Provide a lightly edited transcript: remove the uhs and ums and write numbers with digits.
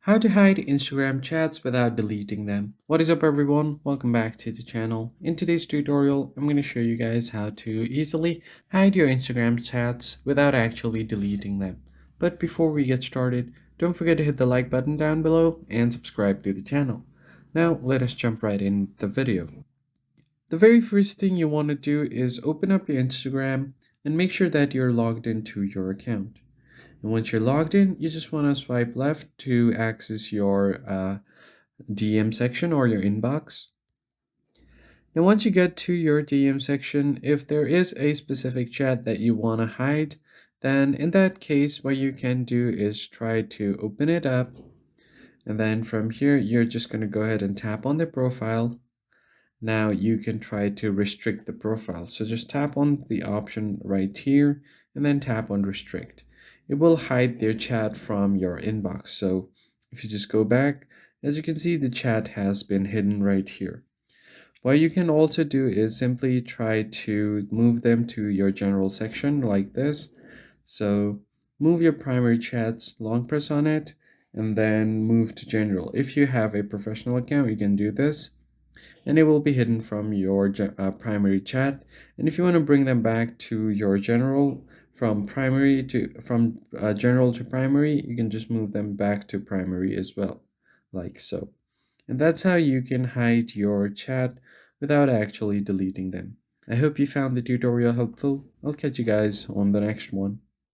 How to hide Instagram chats without deleting them. What is up everyone? Welcome back to the channel. In today's tutorial, I'm going to show you guys how to easily hide your Instagram chats without actually deleting them. But before we get started, don't forget to hit the like button down below and subscribe to the channel. Now let us jump right in the video. The very first thing you want to do is open up your Instagram and make sure that you're logged into your account. And once you're logged in, you just want to swipe left to access your DM section or your inbox. Now, once you get to your DM section, if there is a specific chat that you want to hide, then in that case, what you can do is try to open it up. And then from here, you're just going to go ahead and tap on the profile. Now you can try to restrict the profile. So just tap on the option right here and then tap on restrict. It will hide their chat from your inbox. So if you just go back, as you can see, the chat has been hidden right here. What you can also do is simply try to move them to your general section like this. So move your primary chats, long press on it, and then move to general. If you have a professional account, you can do this and it will be hidden from your primary chat. And if you want to bring them back to your general from general to primary, you can just move them back to primary as well, like so. And that's how you can hide your chat without actually deleting them. I hope you found the tutorial helpful. I'll catch you guys on the next one.